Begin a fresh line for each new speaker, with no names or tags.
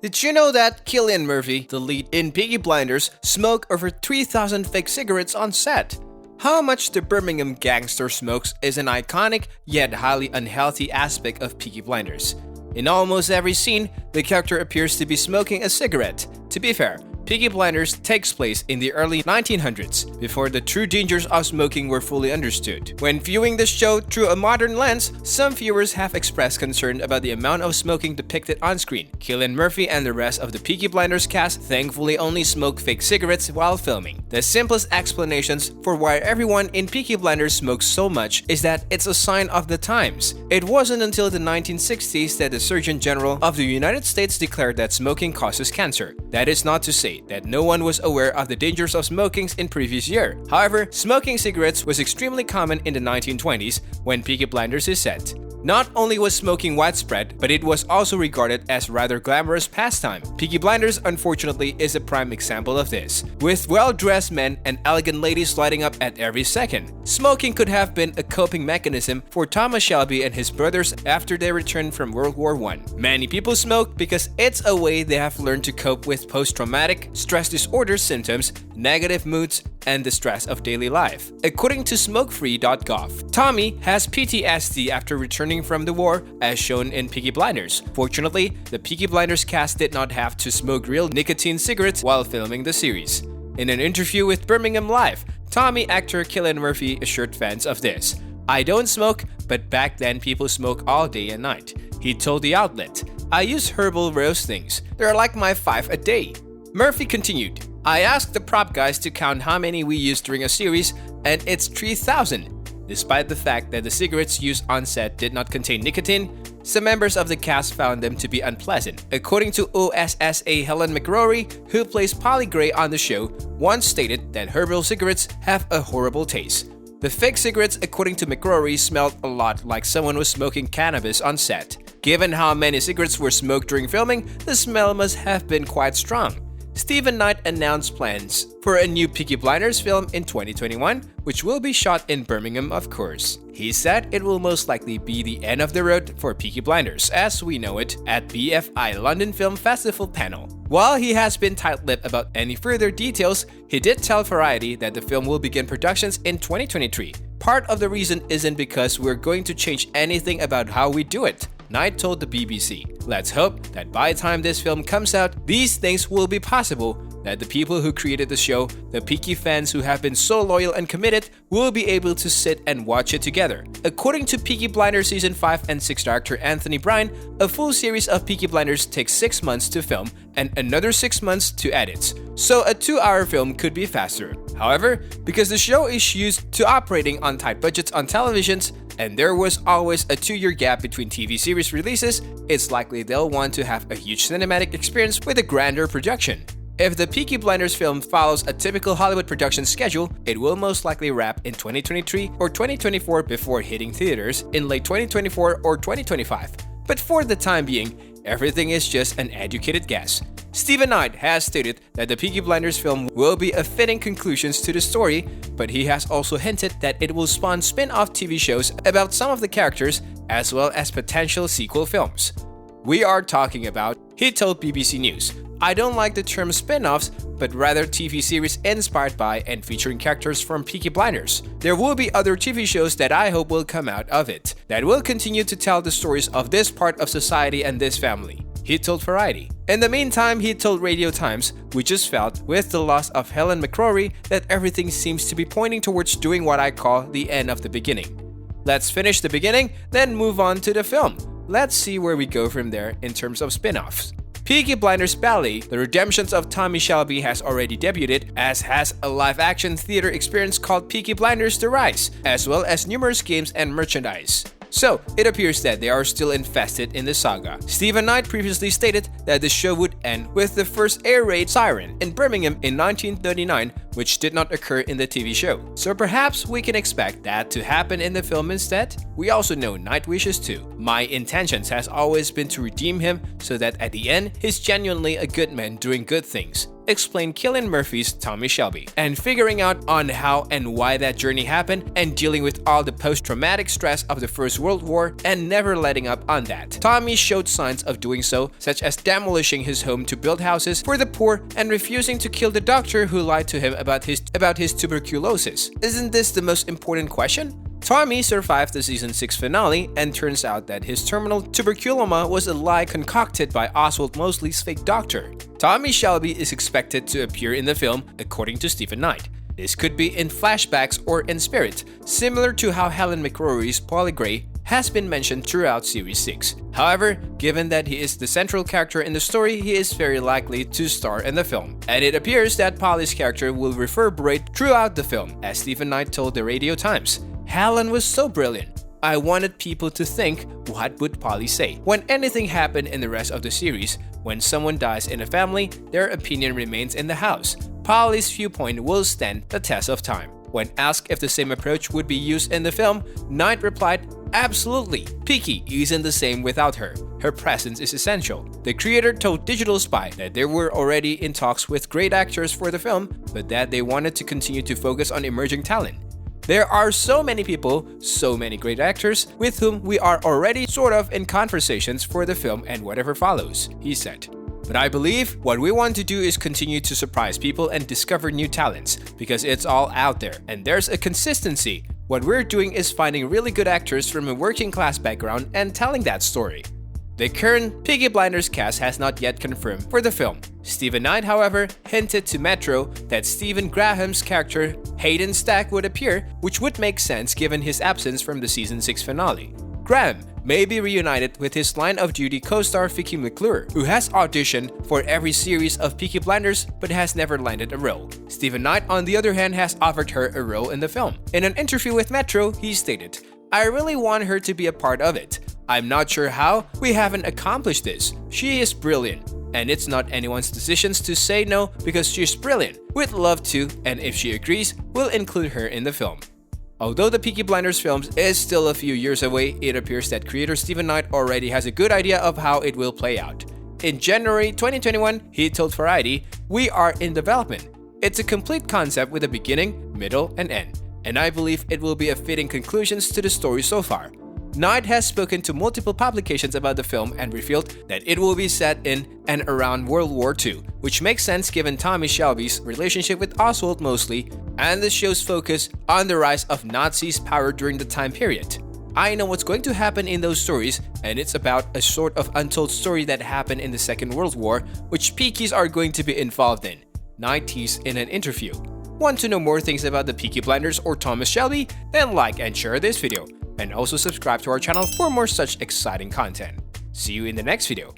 Did you know that Cillian Murphy, the lead in Peaky Blinders, smoked over 3,000 fake cigarettes on set? How much the Birmingham gangster smokes is an iconic yet highly unhealthy aspect of Peaky Blinders. In almost every scene, the character appears to be smoking a cigarette. To be fair, Peaky Blinders takes place in the early 1900s, before the true dangers of smoking were fully understood. When viewing the show through a modern lens, some viewers have expressed concern about the amount of smoking depicted on screen. Cillian Murphy and the rest of the Peaky Blinders cast thankfully only smoke fake cigarettes while filming. The simplest explanations for why everyone in Peaky Blinders smokes so much is that it's a sign of the times. It wasn't until the 1960s that the Surgeon General of the United States declared that smoking causes cancer. That is not to say that no one was aware of the dangers of smoking in previous year. However, smoking cigarettes was extremely common in the 1920s when Peaky Blinders is set. Not only was smoking widespread, but it was also regarded as rather glamorous pastime. Peaky Blinders, unfortunately, is a prime example of this, with well-dressed men and elegant ladies lighting up at every second. Smoking could have been a coping mechanism for Thomas Shelby and his brothers after they returned from World War I. Many people smoke because it's a way they have learned to cope with post-traumatic stress disorder symptoms, negative moods, and the stress of daily life. According to smokefree.gov, Tommy has PTSD after returning from the war, as shown in Peaky Blinders. Fortunately, the Peaky Blinders cast did not have to smoke real nicotine cigarettes while filming the series. In an interview with Birmingham Live, Tommy actor Cillian Murphy assured fans of this. "I don't smoke, but back then people smoke all day and night." He told the outlet, "I use herbal roastings. They're like my 5 a day." Murphy continued, "I asked the prop guys to count how many we used during a series, and it's 3,000. Despite the fact that the cigarettes used on set did not contain nicotine, some members of the cast found them to be unpleasant. According to OSSA Helen McCrory, who plays Polly Gray on the show, once stated that herbal cigarettes have a horrible taste. The fake cigarettes, according to McCrory, smelled a lot like someone was smoking cannabis on set. Given how many cigarettes were smoked during filming, the smell must have been quite strong. Stephen Knight announced plans for a new Peaky Blinders film in 2021, which will be shot in Birmingham, of course. He said it will most likely be the end of the road for Peaky Blinders as we know it at BFI London Film Festival panel. While he has been tight-lipped about any further details, he did tell Variety that the film will begin productions in 2023. Part of the reason isn't because we're going to change anything about how we do it, Knight told the BBC. Let's hope that by the time this film comes out, these things will be possible, that the people who created the show, the Peaky fans who have been so loyal and committed, will be able to sit and watch it together. According to Peaky Blinders Season 5 and 6 director Anthony Bryan, a full series of Peaky Blinders takes 6 months to film and another 6 months to edit. So a 2-hour film could be faster. However, because the show is used to operating on tight budgets on televisions, and there was always a 2-year gap between TV series releases, it's likely they'll want to have a huge cinematic experience with a grander production. If the Peaky Blinders film follows a typical Hollywood production schedule, it will most likely wrap in 2023 or 2024 before hitting theaters in late 2024 or 2025. But for the time being, everything is just an educated guess. Stephen Knight has stated that the Peaky Blinders film will be a fitting conclusion to the story, but he has also hinted that it will spawn spin-off TV shows about some of the characters as well as potential sequel films. "We are talking about," he told BBC News, "I don't like the term spin-offs, but rather TV series inspired by and featuring characters from Peaky Blinders. There will be other TV shows that I hope will come out of it, that will continue to tell the stories of this part of society and this family," he told Variety. In the meantime, he told Radio Times, "We just felt, with the loss of Helen McCrory, that everything seems to be pointing towards doing what I call the end of the beginning. Let's finish the beginning, then move on to the film. Let's see where we go from there in terms of spin-offs." Peaky Blinders Ballet, The Redemptions of Tommy Shelby, has already debuted, as has a live-action theater experience called Peaky Blinders The Rise, as well as numerous games and merchandise. So, it appears that they are still invested in the saga. Stephen Knight previously stated that the show would end with the first air raid siren in Birmingham in 1939, which did not occur in the TV show. So perhaps we can expect that to happen in the film instead? We also know Knight wishes to. "My intentions has always been to redeem him so that at the end, he's genuinely a good man doing good things. explain Cillian Murphy's Tommy Shelby, and figuring out on how and why that journey happened, and dealing with all the post-traumatic stress of the First World War and never letting up on that. Tommy showed signs of doing so, such as demolishing his home to build houses for the poor and refusing to kill the doctor who lied to him about his tuberculosis. Isn't this the most important question? Tommy survived the season 6 finale, and turns out that his terminal tuberculoma was a lie concocted by Oswald Mosley's fake doctor. Tommy Shelby is expected to appear in the film, according to Stephen Knight. This could be in flashbacks or in spirit, similar to how Helen McCrory's Polly Gray has been mentioned throughout Series 6. However, given that he is the central character in the story, he is very likely to star in the film. And it appears that Polly's character will reverberate throughout the film, as Stephen Knight told the Radio Times. Helen was so brilliant. I wanted people to think, what would Polly say? When anything happened in the rest of the series, when someone dies in a family, their opinion remains in the house. Polly's viewpoint will stand the test of time. When asked if the same approach would be used in the film, Knight replied, absolutely. Peaky isn't the same without her. Her presence is essential. The creator told Digital Spy that they were already in talks with great actors for the film, but that they wanted to continue to focus on emerging talent. There are so many people, so many great actors, with whom we are already sort of in conversations for the film and whatever follows, he said. But I believe what we want to do is continue to surprise people and discover new talents, because it's all out there, and there's a consistency. What we're doing is finding really good actors from a working class background and telling that story. The current Peaky Blinders cast has not yet confirmed for the film. Stephen Knight, however, hinted to Metro that Stephen Graham's character Hayden Stack would appear, which would make sense given his absence from the season 6 finale. Graham may be reunited with his Line of Duty co-star Vicky McClure, who has auditioned for every series of Peaky Blinders but has never landed a role. Stephen Knight, on the other hand, has offered her a role in the film. In an interview with Metro, he stated, "I really want her to be a part of it. I'm not sure how we haven't accomplished this. She is brilliant, and it's not anyone's decisions to say no because she's brilliant. We'd love to, and if she agrees, we'll include her in the film." Although the Peaky Blinders films is still a few years away, it appears that creator Stephen Knight already has a good idea of how it will play out. In January 2021, he told Variety, "We are in development. It's a complete concept with a beginning, middle, and end, and I believe it will be a fitting conclusions to the story so far." Knight has spoken to multiple publications about the film and revealed that it will be set in and around World War II, which makes sense given Tommy Shelby's relationship with Oswald Mosley and the show's focus on the rise of Nazis' power during the time period. I know what's going to happen in those stories, and it's about a sort of untold story that happened in the Second World War, which Peakies are going to be involved in, Knight teased in an interview. Want to know more things about the Peaky Blinders or Thomas Shelby? Then like and share this video. And also subscribe to our channel for more such exciting content. See you in the next video.